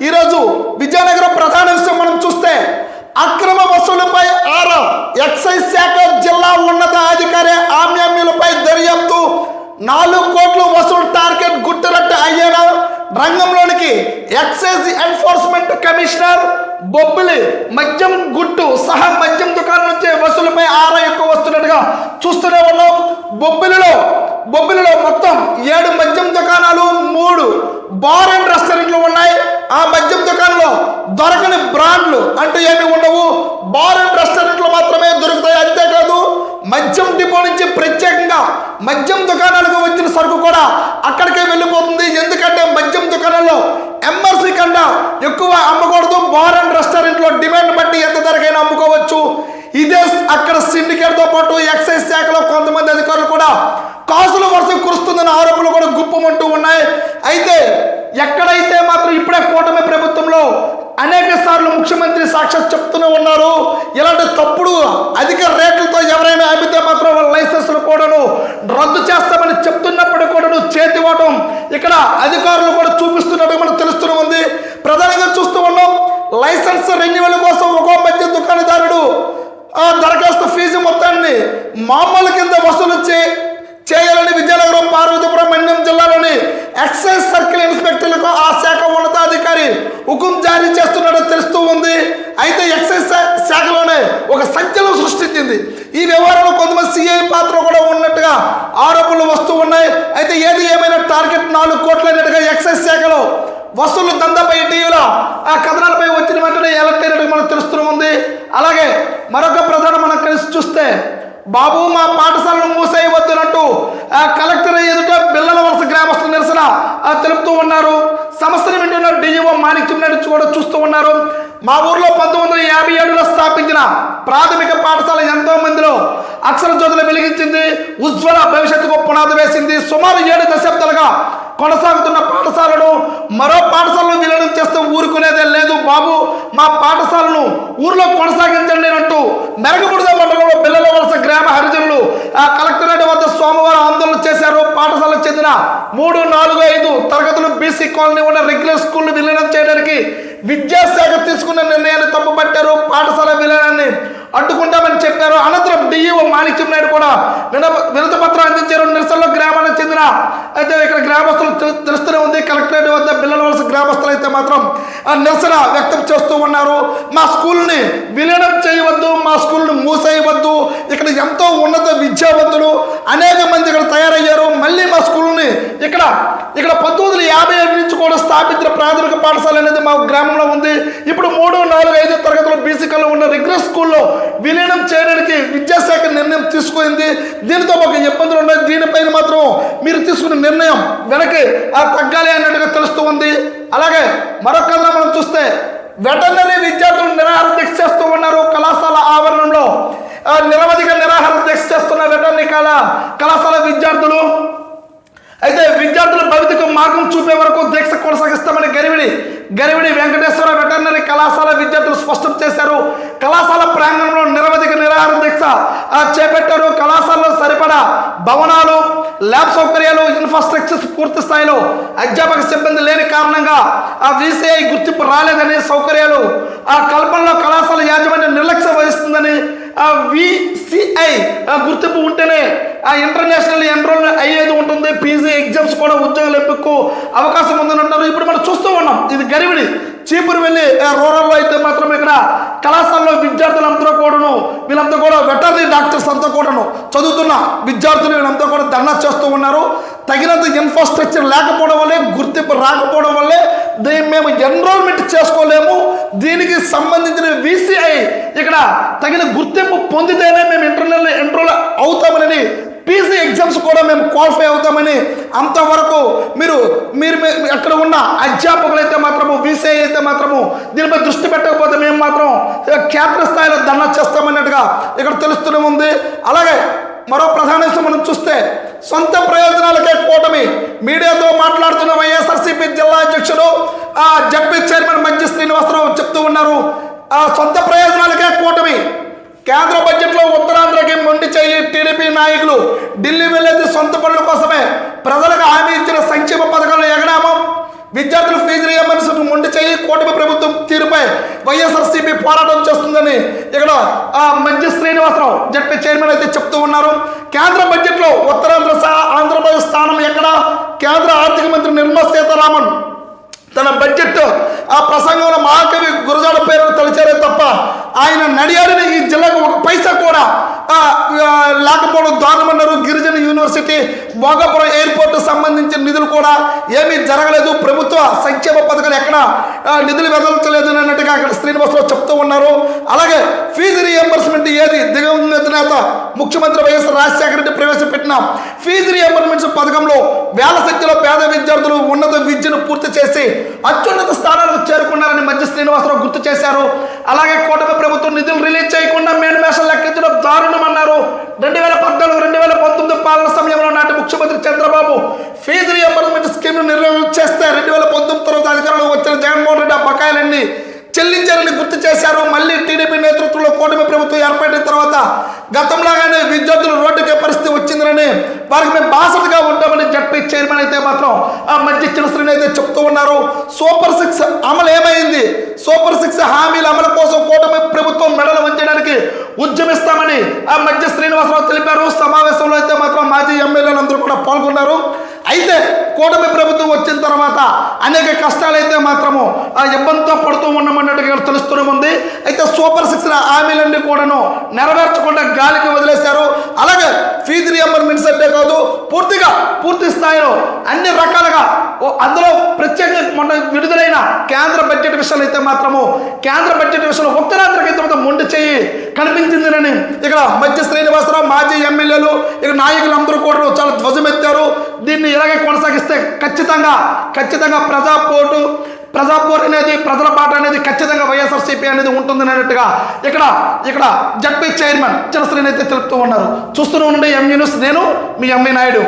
ఈరోజు విజయనగరం ప్రధాన విషయం మనం చూస్తే అక్రమ వసూలుపై ఆరా ఎక్సైజ్ శాఖ జిల్లా ఉన్నత అధికారి ఆమ్యామ్యులపై దర్యాప్తు 4 కోట్ల వసూలు టార్గెట్ గుట్టురట్టు అయ్యేలా రంగంలోనికి ఎక్సైజ్ ఎన్ఫోర్స్మెంట్ కమిషనర్ బొబ్బిలి మద్యం గుట్టు సహా మద్యం దుకాణం నుంచి వసూలుపై ఆరా ఎక్కువ వస్తున్నట్టుగా చూస్తూనే ఉన్నాం. బొబ్బిలిలో మొత్తం 7 మద్యం దుకాణాలు 3 బార్ అండ్ రెస్టారెంట్లు ఉన్నాయి. ఆ మద్యం దుకాణంలో దొరకని బ్రాండ్లు అంటూ ఏమి ఉండవు. బార్ అండ్ రెస్టారెంట్లు మాత్రమే దొరుకుతాయి. అంతేకాదు మద్యం డిపో నుంచి ప్రత్యేకంగా మద్యం దుకాణాలకు వచ్చిన సరుకు కూడా అక్కడికే వెళ్ళిపోతుంది. ఎందుకంటే మద్యం దుకాణంలో ఎంఆర్సీ కన్నా ఎక్కువ అమ్మకూడదు. బార్ అండ్ రెస్టారెంట్లో డిమాండ్ బట్టి ఎంత ధరకైనా అమ్ముకోవచ్చు. ఇదే అక్కడ సిండికేట్తో పాటు ఎక్సైజ్ శాఖలో కొంతమంది అధికారులు కూడా కాసులు వర్షం కురుస్తుందన్న ఆరోపణలు కూడా గుప్పమంటూ ఉన్నాయి. అయితే ఎక్కడైతే మాత్రం ఇప్పుడే కూటమి ప్రభుత్వంలో అనేక సార్లు ముఖ్యమంత్రి సాక్షాత్ చెప్తూనే ఉన్నారు, ఇలాంటి తప్పుడు అధిక రేట్లతో ఎవరైనా అమ్మితే మాత్రం వాళ్ళ లైసెన్సులు కూడాను రద్దు చేస్తామని చెప్తున్నప్పటికీ కూడాను చేతివాటం ఇక్కడ అధికారులు కూడా చూపిస్తున్నట్టు మనకు తెలుస్తూనే ఉంది. ప్రధానంగా చూస్తూ ఉన్నాం, లైసెన్స్ రెన్యువల్ కోసం ఒక్కో మద్యం దుకాణదారుడు ఆ దరఖాస్తు ఫీజు మొత్తాన్ని మామూలు కింద వసూలు చేయాలని విజయనగరం, పార్వతీపురం, మన్యం జిల్లాలోని ఎక్సైజ్ సర్కిల్ ఇన్స్పెక్టర్లకు ఆ శాఖ ఉన్నతాధికారి హుకుం జారీ చేస్తున్నట్టు తెలుస్తూ ఉంది. అయితే ఎక్సైజ్ శాఖలోనే ఒక సంచలనం సృష్టించింది. ఈ వ్యవహారంలో కొంతమంది సిఐ పాత్ర కూడా ఉన్నట్టుగా ఆరోపణలు వస్తూ ఉన్నాయి. అయితే ఏది ఏమైనా టార్గెట్ 4 కోట్లు అయినట్టుగా ఎక్సైజ్ శాఖలో వసూలు దందాపై టీవీలో ఆ కథనాలపై వచ్చిన వెంటనే ఎలక్ట్ అయినట్టుగా మనకు తెలుస్తూ ఉంది. అలాగే మరొక ప్రధానం మనం కలిసి చూస్తే, బాబు మా పాఠశాలను మూసేయవద్దునట్టు కలెక్టర్ ఎదుట బిల్లల వలస గ్రామస్తుల నిరసన తెలుపుతూ ఉన్నారు. సమస్యను వింటున్న డిఈఓ మాణిక్యం నడిచి కూడా చూస్తూ ఉన్నారు. మా ఊర్లో 1957లో స్థాపించిన ప్రాథమిక పాఠశాల ఎంతో మందిలో అక్షర జ్యోతులు వెలిగించింది, ఉజ్వల భవిష్యత్తుకు పునాది వేసింది. సుమారు 7 దశాబ్దాలుగా కొనసాగుతున్న పాఠశాలను మరో పాఠశాలను విలీనం చేస్తూ ఊరుకునేదే లేదు. బాబు మా పాఠశాలను ఊర్లో కొనసాగించండి అంటూ మెరగబుడిద మండలంలో బిల్లల వలస గ్రామ హరిజనులు కలెక్టరేట్ వద్ద సోమవారం ఆందోళన చేశారు. పాఠశాలకు చెందిన 3, 4, 5 తరగతులు బీసీ కాలనీ ఉన్న రెగ్యులర్ స్కూల్ విలీనం చేయడానికి విద్యాశాఖ తీసుకున్న నిర్ణయాన్ని తప్పుపట్టారు. పాఠశాల విలీనాన్ని అడ్డుకుంటామని చెప్పారు. అనంతరం డిఈఓ మాణిక్యం నాయుడు కూడా వినతి పత్రం అందించారు. నిరసనలో గ్రామానికి చెందిన అయితే ఇక్కడ గ్రామస్తులు తెలుస్తూనే ఉంది. కలెక్టరేట్ వద్ద బిల్లల వలస గ్రామస్తులు అయితే మాత్రం నిరసన వ్యక్తం చేస్తూ ఉన్నారు. మా స్కూల్ని విలీనం చేయవద్దు, మా స్కూల్ని మూసేయవద్దు, ఇక్కడ ఎంతో ఉన్నత విద్యావంతులు అనేక మంది ఇక్కడ తయారయ్యారు. మళ్ళీ మా స్కూల్ని ఇక్కడ 1957 నుంచి కూడా స్థాపించిన ప్రాథమిక పాఠశాల అనేది మా గ్రామంలో ఉంది. ఇప్పుడు 3, 4, 5 తరగతులు బీసీ కాలనీ ఉన్న రెగ్యులర్ స్కూల్లో విలీనం చేయడానికి విద్యాశాఖ నిర్ణయం తీసుకుంది. దీనితో మాకు ఇబ్బందులు ఉన్నాయి. దీనిపైన మాత్రం మీరు తీసుకున్న నిర్ణయం వెనక్కి తగ్గాలి అన్నట్టుగా తెలుస్తూ ఉంది. అలాగే మరొక మనం చూస్తే వెటర్నరీ విద్యార్థులు నిరాహార దీక్ష చేస్తూ ఉన్నారు. కళాశాల ఆవరణంలో నిరవధిక నిరాహార దీక్ష చేస్తున్న వెటర్నరీ కళాశాల విద్యార్థులు. అయితే విద్యార్థుల భవితకు మార్గం చూపే వరకు దీక్ష కొనసాగిస్తామని గరివిడి వెంకటేశ్వర వెటర్నరీ కళాశాల విద్యార్థులు స్పష్టం చేశారు. కళాశాల ప్రాంగణంలో నిరవధిక నిరాహార దీక్ష చేపట్టారు. కళాశాలలో సరిపడా భవనాలు, ల్యాబ్ సౌకర్యాలు, ఇన్ఫ్రాస్ట్రక్చర్స్ పూర్తి స్థాయిలో అధ్యాపక సిబ్బంది లేని కారణంగా VCI గుర్తింపు రాలేదని, సౌకర్యాలు కల్పనలో కళాశాల యాజమాన్యం నిర్లక్ష్యం వహిస్తుందని, VCI గుర్తింపు ఉంటేనే ఇంటర్నేషనల్ ఎన్రోల్ అయ్యేది ఉంటుంది, పీజీ ఎగ్జామ్స్ కూడా ఉద్యోగాలు ఎంపికకు అవకాశం ఉందని అంటారు. ఇప్పుడు మనం చూస్తూ ఉన్నాం, ఇది గరివిడి చీపురు వెళ్ళి రూరల్లో అయితే మాత్రం ఇక్కడ కళాశాలలో విద్యార్థులంతా కూడాను వీళ్ళంతా కూడా వెటర్నరీ డాక్టర్స్ అంతా కూడాను చదువుతున్న విద్యార్థులు వీళ్ళంతా కూడా ధర్నా చేస్తూ ఉన్నారు. తగినంత ఇన్ఫ్రాస్ట్రక్చర్ లేకపోవడం వల్లే, గుర్తింపు రాకపోవడం వల్లే మేము ఎన్రోల్మెంట్ చేసుకోలేము. దీనికి సంబంధించిన VCI ఇక్కడ తగిన గుర్తింపు పొందితేనే మేము ఇంటర్నల్ ఎన్రోల్ అవుతామని, పీజీ ఎగ్జామ్స్ కూడా మేము క్వాలిఫై అవుతామని, అంతవరకు మీరు అక్కడ ఉన్న అధ్యాపకులు అయితే మాత్రము, VCI అయితే మాత్రము దీనిపై దృష్టి పెట్టకపోతే మేము మాత్రం క్షేత్ర స్థాయిలో ధర్నా చేస్తామన్నట్టుగా ఇక్కడ తెలుస్తూనే ఉంది. అలాగే మరో ప్రధాన విషయం మనం చూస్తే, సొంత ప్రయోజనాలకే కూటమి మీడియాతో మాట్లాడుతున్న వైఎస్ఆర్సీపీ జిల్లా అధ్యక్షుడు జడ్పీ చైర్మన్ మజ్జి శ్రీనివాసరావు చెప్తూ ఉన్నారు. సొంత ప్రయోజనాలకే కూటమి, కేంద్ర బడ్జెట్లో ఉత్తరాంధ్రకి మొండి చేయి టీడీపీ నాయకులు ఢిల్లీ వెళ్ళేది సొంత పనుల కోసమే, ప్రజలకు హామీ ఇచ్చిన సంక్షేమ పథకాలు ఎగనామం, విద్యార్థుల ఫీజు రియంబర్స్మెంట్ మొండి చేయి సమస్యలపై వైఎస్ఆర్సీపీ పోరాటం చేస్తుందని ఇక్కడ మంచి శ్రీనివాసరావు జడ్పీ చైర్మన్ అయితే చెప్తూ ఉన్నారు. కేంద్ర బడ్జెట్లో ఉత్తరాంధ్ర సహా ఆంధ్రప్రదేశ్ స్థానం ఎక్కడ? కేంద్ర ఆర్థిక మంత్రి నిర్మలా సీతారామన్ తన బడ్జెట్ ఆ ప్రసంగంలో మహాకవి గురజాడ పేరును తలిచారే తప్ప ఆయన నడియాడిన ఈ జిల్లాకు ఒక పైసా కూడా లేకపోవడం దారుణమన్నారు. గిరిజన యూనివర్సిటీ, భోగాపురం ఎయిర్పోర్ట్ సంబంధించిన నిధులు కూడా ఏమీ జరగలేదు. ప్రభుత్వ సంక్షేమ పథకాలు ఎక్కడ నిధులు వెదలలేదు అన్నట్టుగా అక్కడ శ్రీనివాసరావు చెప్తూ ఉన్నారు. అలాగే ఫీజు రీఎంబర్స్మెంట్ ఏది? దివంగత నేత ముఖ్యమంత్రి వైఎస్ రాజశేఖర రెడ్డి ప్రవేశపెట్టిన ఫీజు రీఎంబర్స్మెంట్ పథకంలో వేల సంఖ్యలో పేద విద్యార్థులు ఉన్నత విద్యను పూర్తి చేసి అత్యున్నత స్థానాలకు చేరుకున్నారని మధ్య శ్రీనివాసరావు గుర్తు చేశారు. అలాగే కూటమి ప్రభుత్వం నిధులు రిలీజ్ చేయకుండా మేనిమేషన్ లెక్కించడం దారుణం అన్నారు. 2014-2019 పాలన సమయంలో నాటి ముఖ్యమంత్రి చంద్రబాబు ఫీజు రీఎంబర్స్మెంట్ స్కీమ్ నిర్వహించేస్తే 2019 తర్వాత అధికారంలో వచ్చిన జగన్మోహన్ రెడ్డి ఆ బకాయిలన్నీ చెల్లించారని గుర్తు చేశారు. మళ్ళీ టీడీపీ నేతృత్వంలో కూటమి ప్రభుత్వం ఏర్పడిన తర్వాత గతంలాగానే విద్యార్థులు రోడ్డుకే పరిస్థితి వచ్చిందని, వారికి మేము బాసటగా ఉంటామని జడ్పీ చైర్మన్ అయితే మాత్రం ఆ మధ్య చిన్నశ్రీని అయితే చెప్తూ ఉన్నారు. సూపర్ 6 అమలు ఏమైంది? సూపర్ 6 హామీల అమలు కోసం కూటమి ప్రభుత్వం మెడలు వంచడానికి ఉద్యమిస్తామని ఆ మధ్య శ్రీనివాసరావు తెలిపారు. సమావేశంలో అయితే మాత్రం మాజీ ఎమ్మెల్యేలు అందరూ కూడా పాల్గొన్నారు. అయితే కూటమి ప్రభుత్వం వచ్చిన తర్వాత అనేక కష్టాలు అయితే మాత్రము ఆ ఇబ్బందితో పడుతూ ఉన్నామన్నట్టుగా తెలుస్తూనే ఉంది. అయితే సూపర్ 6 హామీలన్నీ కూడాను నెరవేర్చకుండా గాలికి వదిలేశారు. అలాగే ఫీజు రీఎంబర్స్మెంట్స్ అంటే కాదు, పూర్తి స్థాయిలో అన్ని రకాలుగా అందులో ప్రత్యేకంగా మొన్న విడుదలైన కేంద్ర బడ్జెట్ విషయాలు అయితే మాత్రము కేంద్ర బడ్జెట్ విషయంలో ఉత్తరాంధ్రకి మొండి చేయి కనిపించిందని ఇక్కడ మధ్య శ్రీనివాసరావు, మాజీ ఎమ్మెల్యేలు, ఇక నాయకులు అందరూ కూడా చాలా ధ్వజమెత్తారు. దీన్ని ఇలాగే కొనసాగిస్తే ఖచ్చితంగా ప్రజాపోరు అనేది, ప్రజల పాట అనేది ఖచ్చితంగా వైఎస్ఆర్సీపీ అనేది ఉంటుందని అన్నట్టుగా ఇక్కడ జడ్పీ చైర్మన్ చిన్నశ్రీని అయితే తెలుపుతూ ఉన్నారు. చూస్తూనే ఉండండి ఎంఈ న్యూస్. నేను మీ ఎంఈ నాయుడు.